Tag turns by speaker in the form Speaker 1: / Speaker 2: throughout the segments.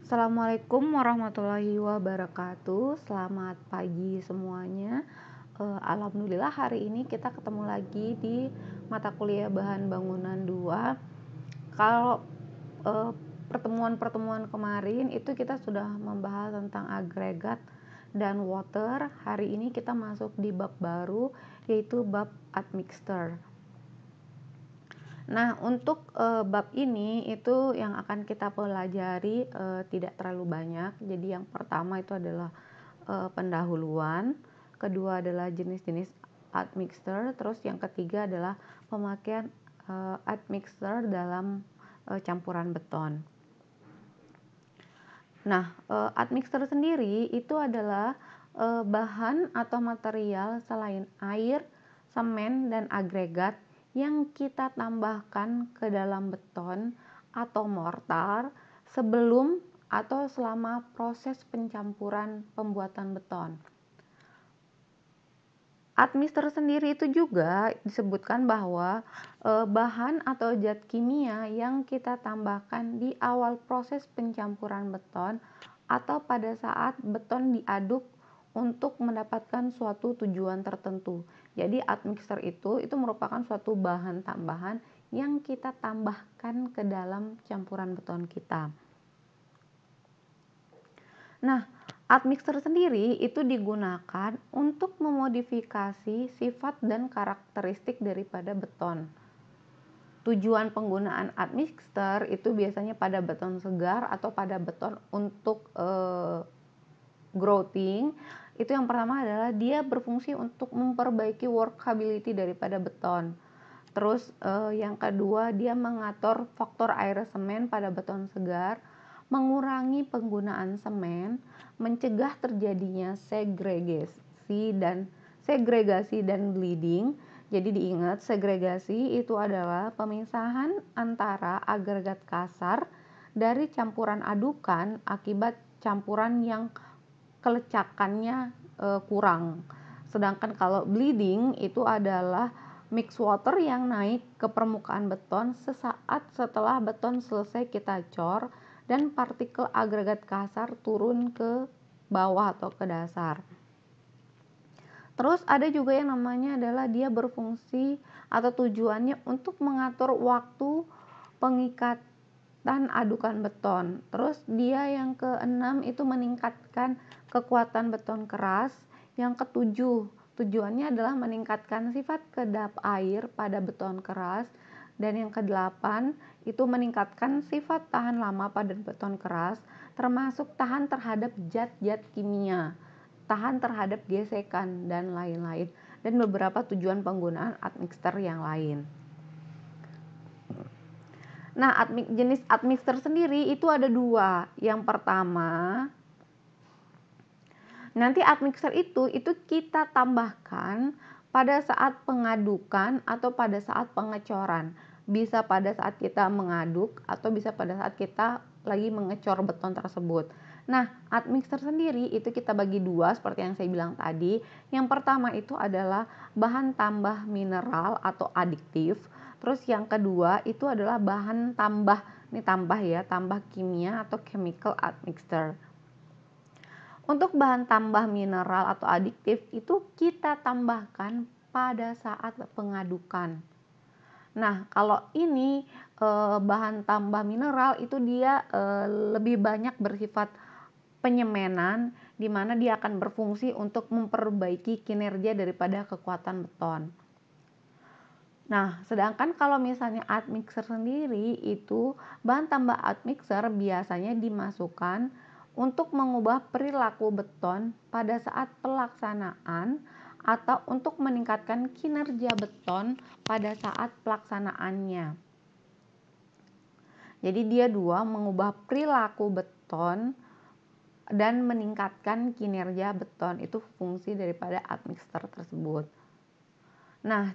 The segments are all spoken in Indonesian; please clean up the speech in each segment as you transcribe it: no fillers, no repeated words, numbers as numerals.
Speaker 1: Assalamualaikum warahmatullahi wabarakatuh. Selamat pagi semuanya. Alhamdulillah hari ini kita ketemu lagi di mata kuliah Bahan Bangunan 2. Kalau pertemuan-pertemuan kemarin itu kita sudah membahas tentang agregat dan water. Hari ini kita masuk di bab baru, yaitu bab admixture. Nah, untuk bab ini itu yang akan kita pelajari tidak terlalu banyak. Jadi yang pertama itu adalah pendahuluan, kedua adalah jenis-jenis admixture, terus yang ketiga adalah pemakaian admixture dalam campuran beton. Nah, admixture sendiri itu adalah bahan atau material selain air, semen, dan agregat yang kita tambahkan ke dalam beton atau mortar sebelum atau selama proses pencampuran pembuatan beton. Admixture sendiri itu juga disebutkan bahwa bahan atau zat kimia yang kita tambahkan di awal proses pencampuran beton atau pada saat beton diaduk untuk mendapatkan suatu tujuan tertentu. Jadi admixture itu merupakan suatu bahan tambahan yang kita tambahkan ke dalam campuran beton kita. Nah, admixture sendiri itu digunakan untuk memodifikasi sifat dan karakteristik daripada beton. Tujuan penggunaan admixture itu biasanya pada beton segar atau pada beton untuk grouting. Itu yang pertama adalah dia berfungsi untuk memperbaiki workability daripada beton. Terus yang kedua, dia mengatur faktor air semen pada beton segar, mengurangi penggunaan semen, mencegah terjadinya segregasi dan bleeding. Jadi diingat, segregasi itu adalah pemisahan antara agregat kasar dari campuran adukan akibat campuran yang kelecakannya kurang. Sedangkan kalau bleeding itu adalah mix water yang naik ke permukaan beton sesaat setelah beton selesai kita cor dan partikel agregat kasar turun ke bawah atau ke dasar. Terus ada juga yang namanya adalah dia berfungsi atau tujuannya untuk mengatur waktu pengikatan adukan beton. Terus dia yang keenam itu meningkatkan kekuatan beton keras. Yang ketujuh, tujuannya adalah meningkatkan sifat kedap air pada beton keras. Dan yang kedelapan itu meningkatkan sifat tahan lama pada beton keras, termasuk tahan terhadap zat-zat kimia, tahan terhadap gesekan, dan lain-lain, dan beberapa tujuan penggunaan admixture yang lain. Nah, jenis admixture sendiri itu ada dua. Yang pertama, nanti admixture itu kita tambahkan pada saat pengadukan atau pada saat pengecoran. Bisa pada saat kita mengaduk atau bisa pada saat kita lagi mengecor beton tersebut. Nah, admixture sendiri itu kita bagi dua seperti yang saya bilang tadi. Yang pertama itu adalah bahan tambah mineral atau adiktif. Terus yang kedua itu adalah bahan tambah, ini tambah kimia atau chemical admixture. Untuk bahan tambah mineral atau adiktif itu kita tambahkan pada saat pengadukan. Nah, kalau ini bahan tambah mineral itu dia lebih banyak bersifat penyemenan, di mana dia akan berfungsi untuk memperbaiki kinerja daripada kekuatan beton. Nah, sedangkan kalau misalnya admixture sendiri itu bahan tambah admixture biasanya dimasukkan untuk mengubah perilaku beton pada saat pelaksanaan atau untuk meningkatkan kinerja beton pada saat pelaksanaannya. Jadi dia dua, mengubah perilaku beton dan meningkatkan kinerja beton, itu fungsi daripada admixture tersebut. Nah,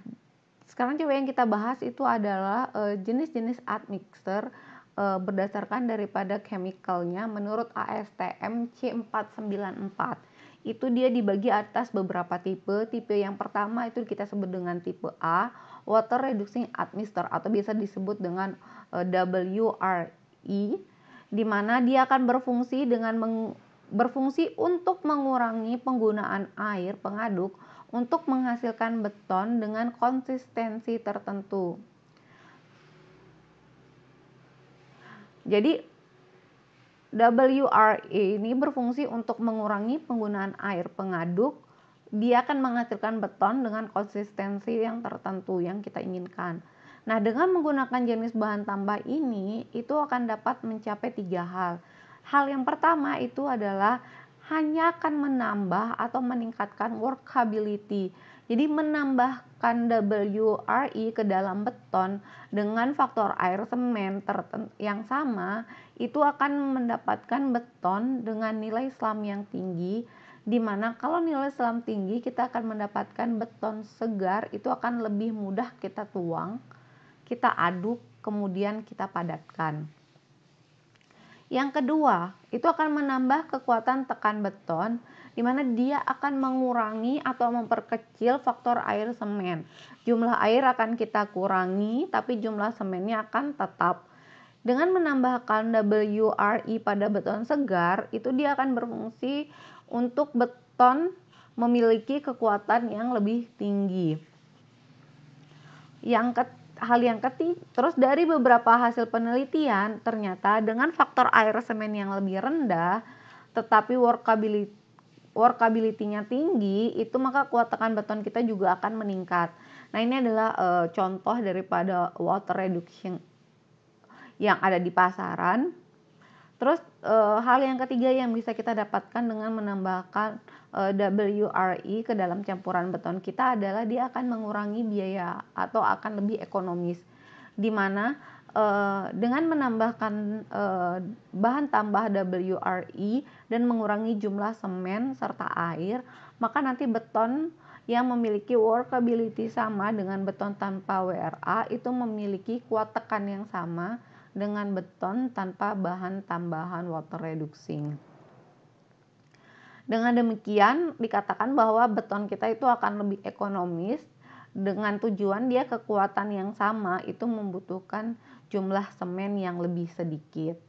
Speaker 1: sekarang coba yang kita bahas itu adalah jenis-jenis admixture berdasarkan daripada chemicalnya menurut ASTM C494. Itu dia dibagi atas beberapa tipe. Tipe yang pertama itu kita sebut dengan tipe A, water reducing admixture, atau biasa disebut dengan WRE. di mana dia akan berfungsi untuk mengurangi penggunaan air pengaduk untuk menghasilkan beton dengan konsistensi tertentu. Jadi WRA ini berfungsi untuk mengurangi penggunaan air pengaduk. Dia akan menghasilkan beton dengan konsistensi yang tertentu yang kita inginkan. Nah, dengan menggunakan jenis bahan tambah ini, itu akan dapat mencapai 3 hal. Hal yang pertama itu adalah hanya akan menambah atau meningkatkan workability. Jadi menambahkan WRE ke dalam beton dengan faktor air semen yang sama, itu akan mendapatkan beton dengan nilai SLAM yang tinggi, di mana kalau nilai SLAM tinggi kita akan mendapatkan beton segar, itu akan lebih mudah kita tuang, kita aduk, kemudian kita padatkan. Yang kedua, itu akan menambah kekuatan tekan beton, di mana dia akan mengurangi atau memperkecil faktor air semen. Jumlah air akan kita kurangi, tapi jumlah semennya akan tetap. Dengan menambahkan WRE pada beton segar, itu dia akan berfungsi untuk beton memiliki kekuatan yang lebih tinggi. Hal yang ketiga, terus dari beberapa hasil penelitian, ternyata dengan faktor air semen yang lebih rendah, tetapi workability-nya tinggi, itu maka kuat tekan beton kita juga akan meningkat. Nah, ini adalah contoh daripada water reduction yang ada di pasaran. Terus hal yang ketiga yang bisa kita dapatkan dengan menambahkan WRE ke dalam campuran beton kita adalah dia akan mengurangi biaya atau akan lebih ekonomis, di mana dengan menambahkan bahan tambah WRE dan mengurangi jumlah semen serta air, maka nanti beton yang memiliki workability sama dengan beton tanpa WRA itu memiliki kuat tekan yang sama dengan beton tanpa bahan tambahan water reducing. Dengan demikian dikatakan bahwa beton kita itu akan lebih ekonomis dengan tujuan dia kekuatan yang sama itu membutuhkan jumlah semen yang lebih sedikit.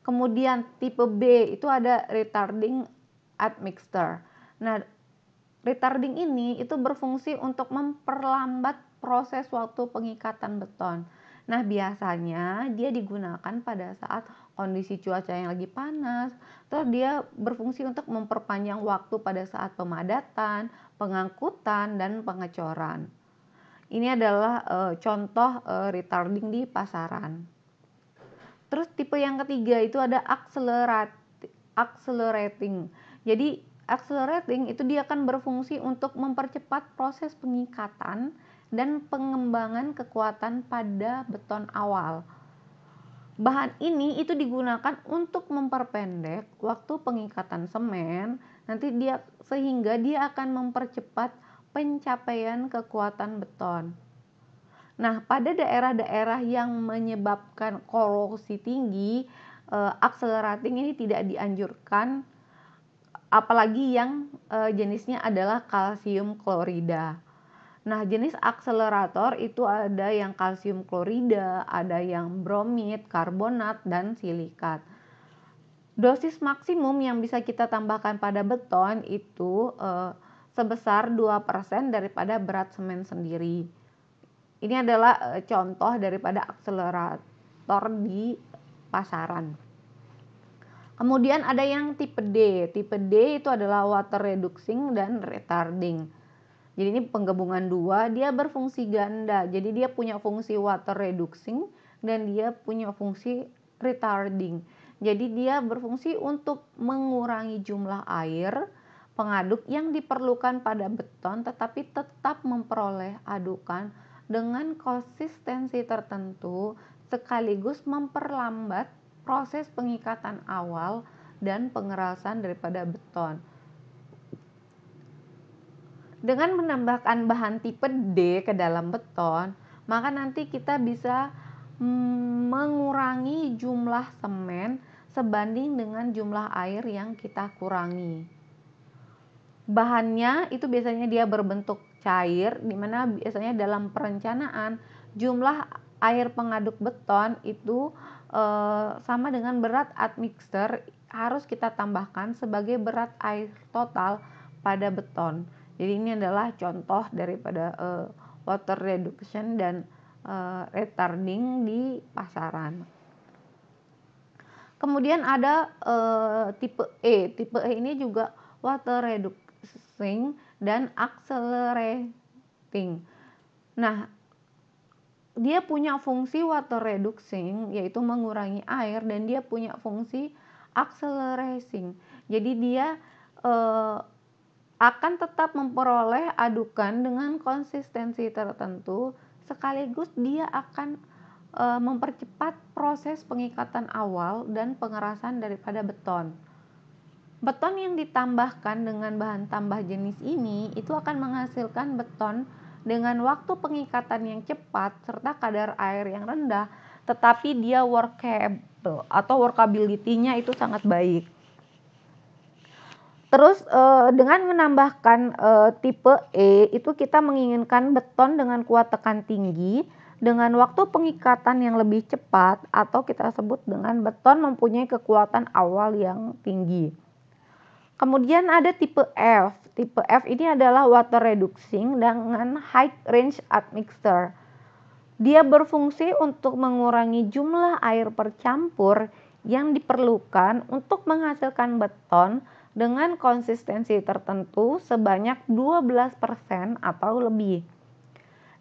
Speaker 1: Kemudian tipe B itu ada retarding admixture. Nah, retarding ini itu berfungsi untuk memperlambat proses waktu pengikatan beton. Nah, biasanya dia digunakan pada saat kondisi cuaca yang lagi panas, terus dia berfungsi untuk memperpanjang waktu pada saat pemadatan, pengangkutan, dan pengecoran. Ini adalah contoh retarding di pasaran. Terus tipe yang ketiga itu ada accelerating. Jadi accelerating itu dia akan berfungsi untuk mempercepat proses pengikatan dan pengembangan kekuatan pada beton awal. Bahan ini itu digunakan untuk memperpendek waktu pengikatan semen, sehingga dia akan mempercepat pencapaian kekuatan beton. Nah, pada daerah-daerah yang menyebabkan korosi tinggi, accelerating ini tidak dianjurkan, apalagi yang jenisnya adalah kalsium klorida. Nah, jenis akselerator itu ada yang kalsium klorida, ada yang bromid, karbonat, dan silikat. Dosis maksimum yang bisa kita tambahkan pada beton itu sebesar 2% daripada berat semen sendiri. Ini adalah contoh daripada akselerator di pasaran. Kemudian ada yang tipe D. Tipe D itu adalah water reducing dan retarding. Jadi ini penggabungan dua, dia berfungsi ganda. Jadi dia punya fungsi water reducing dan dia punya fungsi retarding. Jadi dia berfungsi untuk mengurangi jumlah air pengaduk yang diperlukan pada beton, tetapi tetap memperoleh adukan dengan konsistensi tertentu sekaligus memperlambat proses pengikatan awal dan pengerasan daripada beton. Dengan menambahkan bahan tipe D ke dalam beton, maka nanti kita bisa mengurangi jumlah semen sebanding dengan jumlah air yang kita kurangi. Bahannya itu biasanya dia berbentuk cair, di mana biasanya dalam perencanaan jumlah air pengaduk beton itu sama dengan berat admixture harus kita tambahkan sebagai berat air total pada beton. Jadi ini adalah contoh daripada water reduction dan retarding di pasaran. Kemudian ada tipe E. Tipe E ini juga water reducing dan accelerating. Nah, dia punya fungsi water reducing yaitu mengurangi air, dan dia punya fungsi accelerating. Jadi dia akan tetap memperoleh adukan dengan konsistensi tertentu, sekaligus dia akan mempercepat proses pengikatan awal dan pengerasan daripada beton. Beton yang ditambahkan dengan bahan tambah jenis ini itu akan menghasilkan beton dengan waktu pengikatan yang cepat serta kadar air yang rendah, tetapi dia workable atau workability-nya itu sangat baik. Terus dengan menambahkan tipe E itu kita menginginkan beton dengan kuat tekan tinggi dengan waktu pengikatan yang lebih cepat, atau kita sebut dengan beton mempunyai kekuatan awal yang tinggi. Kemudian ada tipe F. Tipe F ini adalah water reducing dengan high range admixture. Dia berfungsi untuk mengurangi jumlah air bercampur yang diperlukan untuk menghasilkan beton dengan konsistensi tertentu sebanyak 12% atau lebih.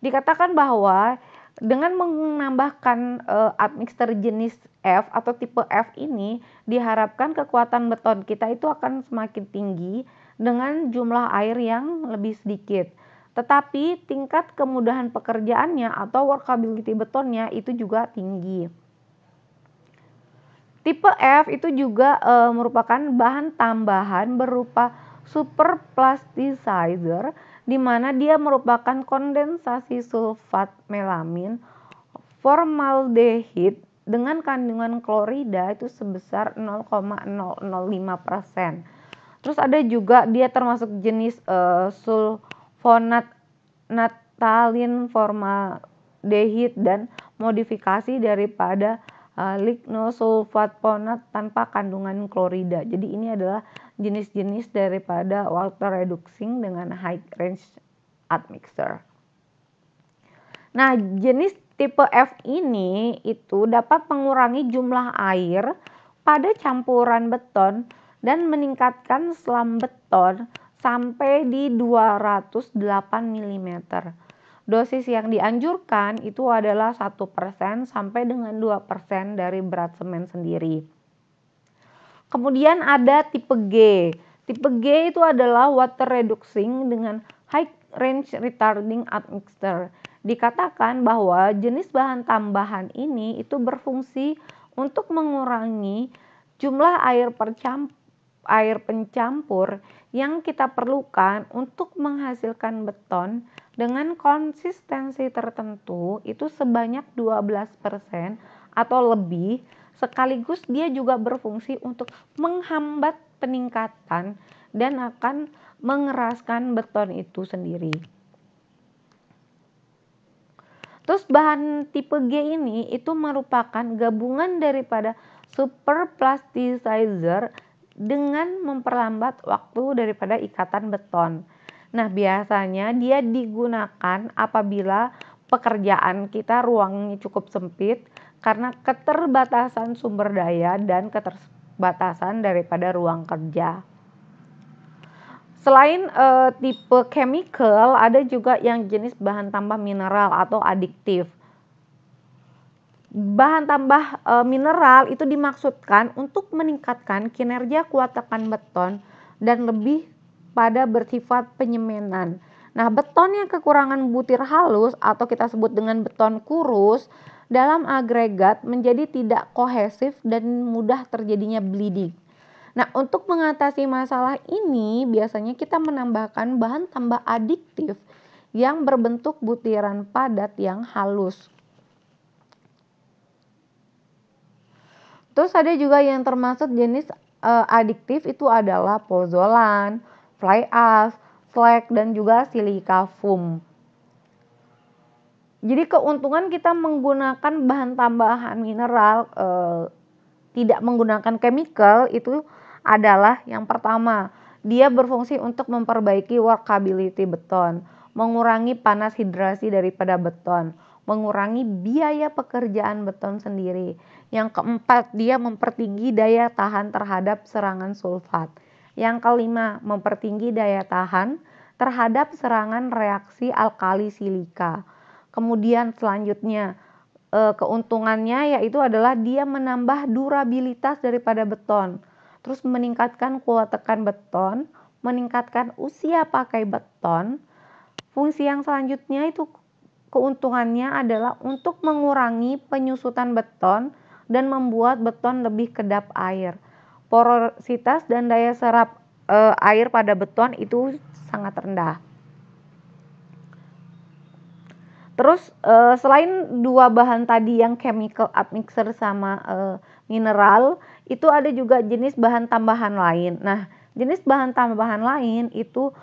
Speaker 1: Dikatakan bahwa dengan menambahkan admixture jenis F atau tipe F ini, diharapkan kekuatan beton kita itu akan semakin tinggi dengan jumlah air yang lebih sedikit. Tetapi tingkat kemudahan pekerjaannya atau workability betonnya itu juga tinggi. Tipe F itu juga merupakan bahan tambahan berupa super plasticizer, di mana dia merupakan kondensasi sulfat melamin formaldehyde dengan kandungan klorida itu sebesar 0,005%. Terus ada juga dia termasuk jenis sulfonat natalin formaldehyde dan modifikasi daripada lignosulfatfonat tanpa kandungan klorida. Jadi ini adalah jenis-jenis daripada water reducing dengan high range admixture. Nah, jenis tipe F ini itu dapat mengurangi jumlah air pada campuran beton dan meningkatkan selam beton sampai di 208 mm. Dosis yang dianjurkan itu adalah 1% sampai dengan 2% dari berat semen sendiri. Kemudian ada tipe G. Tipe G itu adalah water reducing dengan high range retarding admixture. Dikatakan bahwa jenis bahan tambahan ini itu berfungsi untuk mengurangi jumlah air pencampur yang kita perlukan untuk menghasilkan beton dengan konsistensi tertentu itu sebanyak 12% atau lebih, sekaligus dia juga berfungsi untuk menghambat peningkatan dan akan mengeraskan beton itu sendiri. Terus bahan tipe G ini itu merupakan gabungan daripada super plasticizer dengan memperlambat waktu daripada ikatan beton. Nah, biasanya dia digunakan apabila pekerjaan kita ruangnya cukup sempit karena keterbatasan sumber daya dan keterbatasan daripada ruang kerja. Selain tipe chemical, ada juga yang jenis bahan tambah mineral atau adiktif. Bahan tambah mineral itu dimaksudkan untuk meningkatkan kinerja kuat tekan beton dan lebih pada bersifat penyemenan. Nah, beton yang kekurangan butir halus atau kita sebut dengan beton kurus dalam agregat menjadi tidak kohesif dan mudah terjadinya bleeding. Nah, untuk mengatasi masalah ini biasanya kita menambahkan bahan tambah adiktif yang berbentuk butiran padat yang halus. Terus ada juga yang termasuk jenis adiktif itu adalah pozolan, fly ash, slag, dan juga silika foam. Jadi keuntungan kita menggunakan bahan tambahan mineral, tidak menggunakan chemical itu adalah yang pertama, dia berfungsi untuk memperbaiki workability beton, mengurangi panas hidrasi daripada beton, mengurangi biaya pekerjaan beton sendiri. Yang keempat, dia mempertinggi daya tahan terhadap serangan sulfat. Yang kelima, mempertinggi daya tahan terhadap serangan reaksi alkali silika. Kemudian selanjutnya, keuntungannya yaitu adalah dia menambah durabilitas daripada beton, terus meningkatkan kuat tekan beton, meningkatkan usia pakai beton. Fungsi yang selanjutnya itu keuntungannya adalah untuk mengurangi penyusutan beton dan membuat beton lebih kedap air. Porositas dan daya serap air pada beton itu sangat rendah. Terus selain dua bahan tadi yang chemical admixture sama mineral, itu ada juga jenis bahan tambahan lain. Nah, jenis bahan tambahan lain itu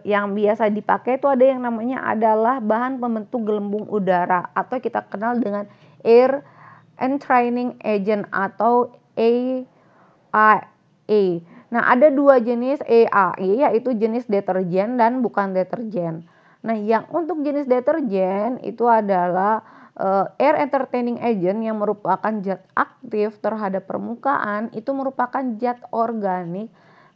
Speaker 1: yang biasa dipakai itu ada yang namanya adalah bahan pembentuk gelembung udara atau kita kenal dengan air entraining agent atau AAE. Nah, ada dua jenis AAE yaitu jenis deterjen dan bukan deterjen. Nah, yang untuk jenis deterjen itu adalah air entraining agent yang merupakan zat aktif terhadap permukaan, itu merupakan zat organik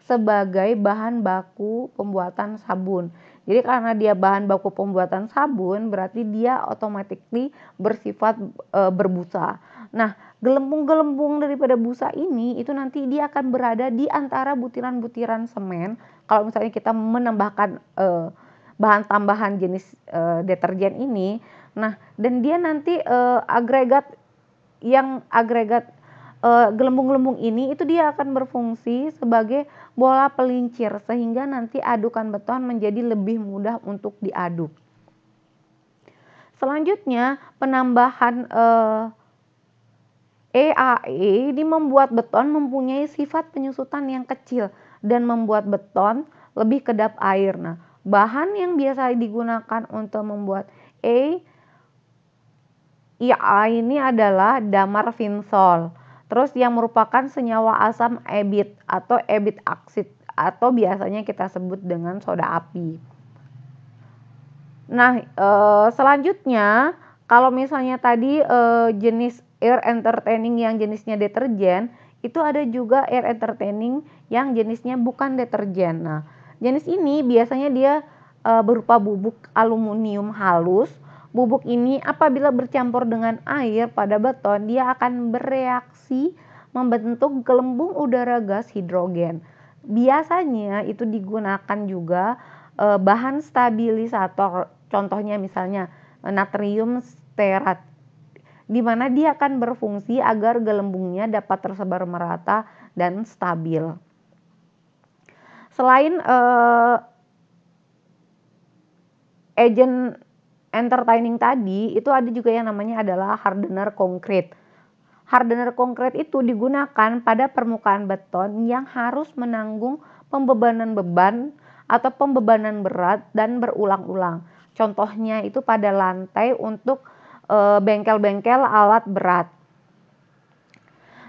Speaker 1: sebagai bahan baku pembuatan sabun. Jadi karena dia bahan baku pembuatan sabun, berarti dia automatically bersifat berbusa. Nah, gelembung-gelembung daripada busa ini itu nanti dia akan berada di antara butiran-butiran semen. Kalau misalnya kita menambahkan bahan tambahan jenis deterjen ini, nah dan dia nanti agregat gelembung-gelembung ini itu dia akan berfungsi sebagai bola pelincir sehingga nanti adukan beton menjadi lebih mudah untuk diaduk. Selanjutnya penambahan EAE ini membuat beton mempunyai sifat penyusutan yang kecil dan membuat beton lebih kedap air. Nah, bahan yang biasa digunakan untuk membuat EAE ini adalah damarvinsol. Terus yang merupakan senyawa asam ebit atau ebit oksid atau biasanya kita sebut dengan soda api. Nah, selanjutnya kalau misalnya tadi jenis air entertaining yang jenisnya deterjen, itu ada juga air entertaining yang jenisnya bukan deterjen. Nah, jenis ini biasanya dia berupa bubuk aluminium halus. Bubuk ini apabila bercampur dengan air pada beton, dia akan bereaksi membentuk gelembung udara gas hidrogen. Biasanya itu digunakan juga bahan stabilisator, contohnya misalnya natrium stearat, di mana dia akan berfungsi agar gelembungnya dapat tersebar merata dan stabil. Selain agent entertaining tadi, itu ada juga yang namanya adalah hardener konkrit. Hardener konkrit itu digunakan pada permukaan beton yang harus menanggung pembebanan beban atau pembebanan berat dan berulang-ulang. Contohnya itu pada lantai untuk bengkel-bengkel alat berat.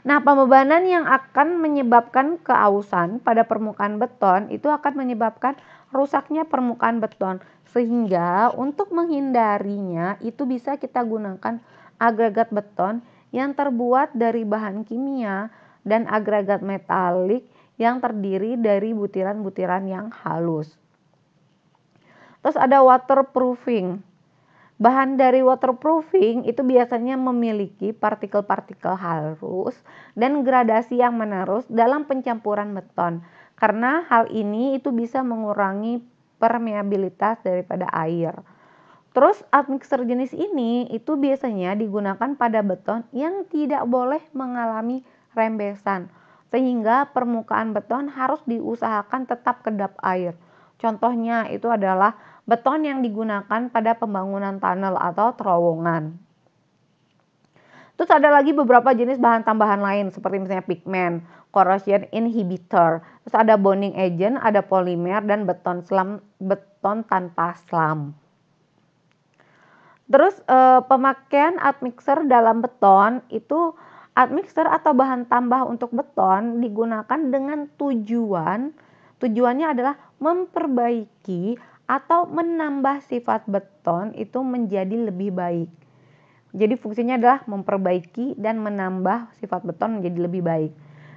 Speaker 1: Nah, pembebanan yang akan menyebabkan keausan pada permukaan beton itu akan menyebabkan rusaknya permukaan beton. Sehingga untuk menghindarinya itu bisa kita gunakan agregat beton yang terbuat dari bahan kimia dan agregat metalik yang terdiri dari butiran-butiran yang halus. Terus ada waterproofing. Bahan dari waterproofing itu biasanya memiliki partikel-partikel halus dan gradasi yang menerus dalam pencampuran beton. Karena hal ini itu bisa mengurangi permeabilitas daripada air. Terus admixture jenis ini itu biasanya digunakan pada beton yang tidak boleh mengalami rembesan. Sehingga permukaan beton harus diusahakan tetap kedap air. Contohnya itu adalah beton yang digunakan pada pembangunan tunnel atau terowongan. Terus ada lagi beberapa jenis bahan tambahan lain seperti misalnya pigment, corrosion inhibitor, terus ada bonding agent, ada polimer dan beton tanpa slam. Terus pemakaian admixer dalam beton itu, admixer atau bahan tambah untuk beton digunakan dengan tujuannya adalah memperbaiki atau menambah sifat beton itu menjadi lebih baik. Jadi fungsinya adalah memperbaiki dan menambah sifat beton menjadi lebih baik.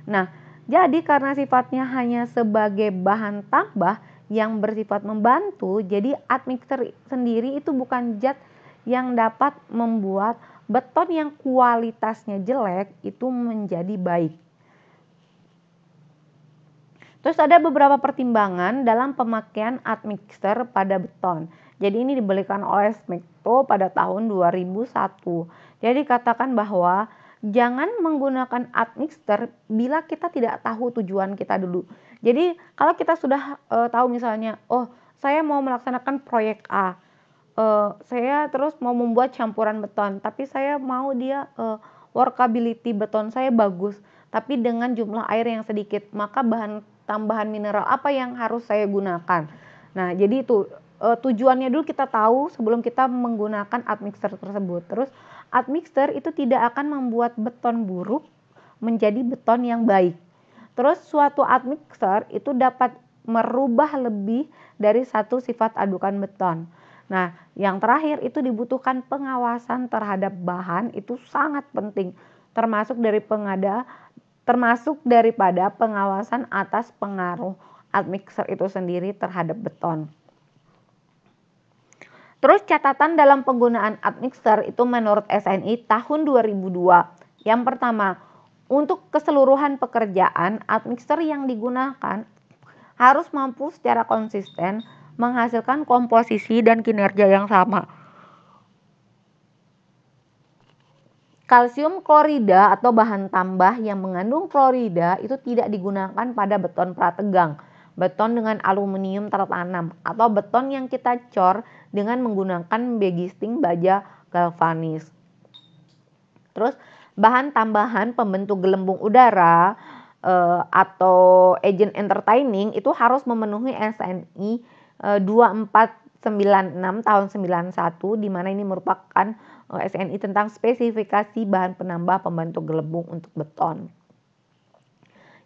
Speaker 1: Nah, jadi karena sifatnya hanya sebagai bahan tambah yang bersifat membantu, jadi admixer sendiri itu bukan zat yang dapat membuat beton yang kualitasnya jelek itu menjadi baik. Terus ada beberapa pertimbangan dalam pemakaian admixer pada beton. Jadi ini diberikan oleh Smekto pada tahun 2001. Jadi katakan bahwa jangan menggunakan admixer bila kita tidak tahu tujuan kita dulu. Jadi kalau kita sudah tahu misalnya, oh saya mau melaksanakan proyek A, saya terus mau membuat campuran beton, tapi saya mau dia workability beton saya bagus, tapi dengan jumlah air yang sedikit, maka bahan tambahan mineral apa yang harus saya gunakan. Nah, jadi itu tujuannya dulu kita tahu sebelum kita menggunakan admixer tersebut. Terus admixer itu tidak akan membuat beton buruk menjadi beton yang baik. Terus suatu admixer itu dapat merubah lebih dari satu sifat adukan beton. Nah, yang terakhir itu dibutuhkan pengawasan terhadap bahan itu sangat penting, termasuk daripada pengawasan atas pengaruh admixer itu sendiri terhadap beton. Terus catatan dalam penggunaan admixer itu menurut SNI tahun 2002. Yang pertama, untuk keseluruhan pekerjaan, admixer yang digunakan harus mampu secara konsisten menghasilkan komposisi dan kinerja yang sama. Kalsium klorida atau bahan tambah yang mengandung klorida itu tidak digunakan pada beton prategang, beton dengan aluminium tertanam, atau beton yang kita cor dengan menggunakan bagisting baja galvanis. Terus bahan tambahan pembentuk gelembung udara atau agent entertaining itu harus memenuhi SNI 2496 tahun 91, di mana ini merupakan SNI tentang spesifikasi bahan penambah pembentuk gelembung untuk beton.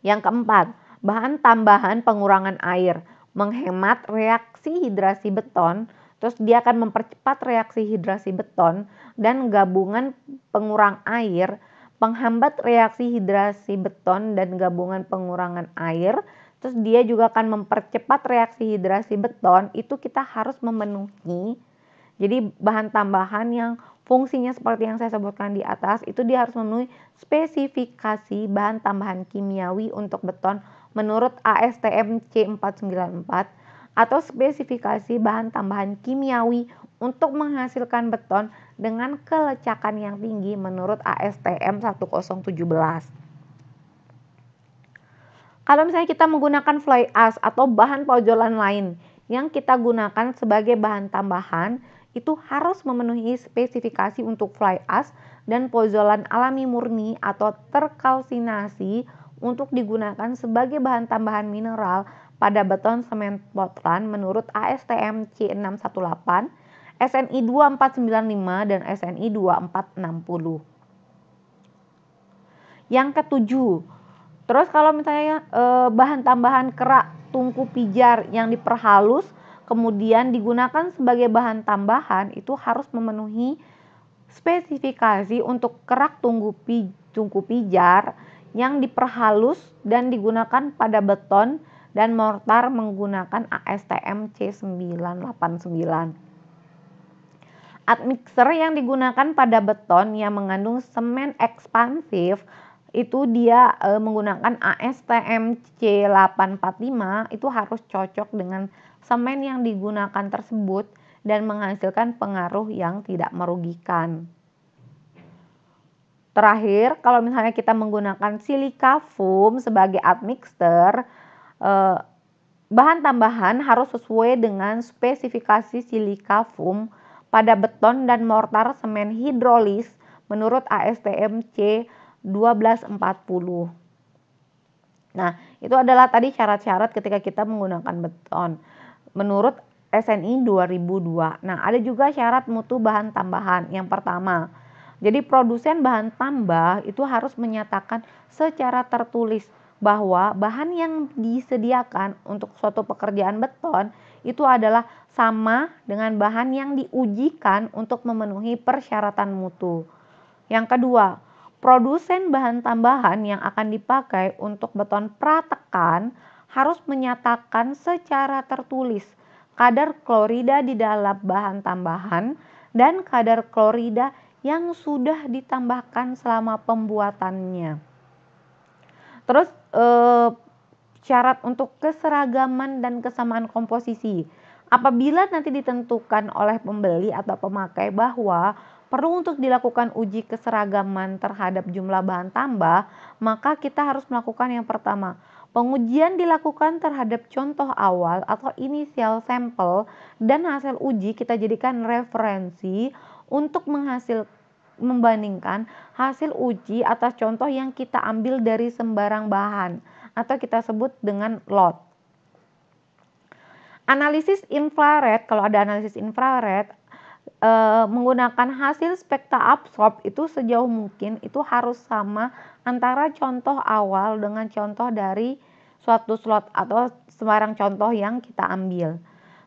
Speaker 1: Yang keempat, bahan tambahan pengurangan air, menghemat reaksi hidrasi beton, terus dia akan mempercepat reaksi hidrasi beton, dan gabungan pengurang air, penghambat reaksi hidrasi beton dan gabungan pengurangan air. Terus dia juga akan mempercepat reaksi hidrasi beton, itu kita harus memenuhi. Jadi bahan tambahan yang fungsinya seperti yang saya sebutkan di atas, itu dia harus memenuhi spesifikasi bahan tambahan kimiawi untuk beton menurut ASTM C494, atau spesifikasi bahan tambahan kimiawi untuk menghasilkan beton dengan kelecekan yang tinggi menurut ASTM 1017. Kalau misalnya kita menggunakan fly ash atau bahan pojolan lain yang kita gunakan sebagai bahan tambahan, itu harus memenuhi spesifikasi untuk fly ash dan pozolan alami murni atau terkalsinasi untuk digunakan sebagai bahan tambahan mineral pada beton semen Portland menurut ASTM C618, SNI 2495 dan SNI 2460. Yang ketujuh, terus kalau misalnya bahan tambahan kerak tungku pijar yang diperhalus kemudian digunakan sebagai bahan tambahan, itu harus memenuhi spesifikasi untuk kerak tungku pijar yang diperhalus dan digunakan pada beton dan mortar menggunakan ASTM C989. Admixer yang digunakan pada beton yang mengandung semen ekspansif itu dia menggunakan ASTM C845, itu harus cocok dengan semen yang digunakan tersebut dan menghasilkan pengaruh yang tidak merugikan. Terakhir, kalau misalnya kita menggunakan silika foam sebagai admixer, bahan tambahan harus sesuai dengan spesifikasi silika foam pada beton dan mortar semen hidrolis menurut ASTM C1240. Nah, itu adalah tadi syarat-syarat ketika kita menggunakan beton. Menurut SNI 2002. Nah, ada juga syarat mutu bahan tambahan. Yang pertama, jadi produsen bahan tambah itu harus menyatakan secara tertulis bahwa bahan yang disediakan untuk suatu pekerjaan beton itu adalah sama dengan bahan yang diujikan untuk memenuhi persyaratan mutu. Yang kedua, produsen bahan tambahan yang akan dipakai untuk beton pratekan harus menyatakan secara tertulis kadar klorida di dalam bahan tambahan dan kadar klorida yang sudah ditambahkan selama pembuatannya. Terus syarat untuk keseragaman dan kesamaan komposisi. Apabila nanti ditentukan oleh pembeli atau pemakai bahwa perlu untuk dilakukan uji keseragaman terhadap jumlah bahan tambah, maka kita harus melakukan yang pertama, pengujian dilakukan terhadap contoh awal atau inisial sampel dan hasil uji kita jadikan referensi untuk membandingkan hasil uji atas contoh yang kita ambil dari sembarang bahan atau kita sebut dengan lot. Analisis infrared, kalau ada analisis infrared, menggunakan hasil spekta absorb itu sejauh mungkin itu harus sama antara contoh awal dengan contoh dari suatu slot atau sembarang contoh yang kita ambil.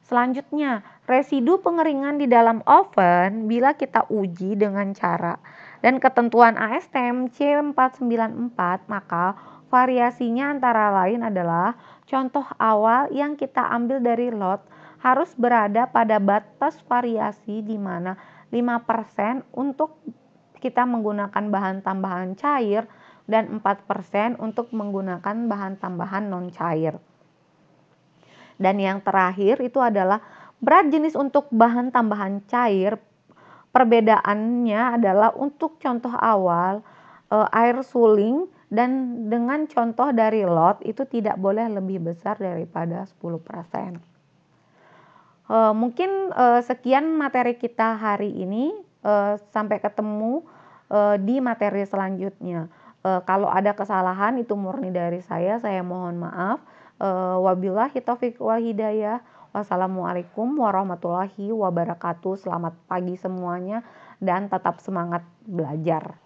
Speaker 1: Selanjutnya, residu pengeringan di dalam oven bila kita uji dengan cara dan ketentuan ASTM C494, maka variasinya antara lain adalah contoh awal yang kita ambil dari lot harus berada pada batas variasi di mana 5% untuk kita menggunakan bahan tambahan cair dan 4% untuk menggunakan bahan tambahan non cair. Dan yang terakhir itu adalah berat jenis untuk bahan tambahan cair. Perbedaannya adalah untuk contoh awal air suling dan dengan contoh dari lot itu tidak boleh lebih besar daripada 10%. Mungkin sekian materi kita hari ini. Sampai ketemu di materi selanjutnya. Kalau ada kesalahan itu murni dari saya mohon maaf. Wabillahi taufiq wal hidayah. Wassalamualaikum warahmatullahi wabarakatuh. Selamat pagi semuanya dan tetap semangat belajar.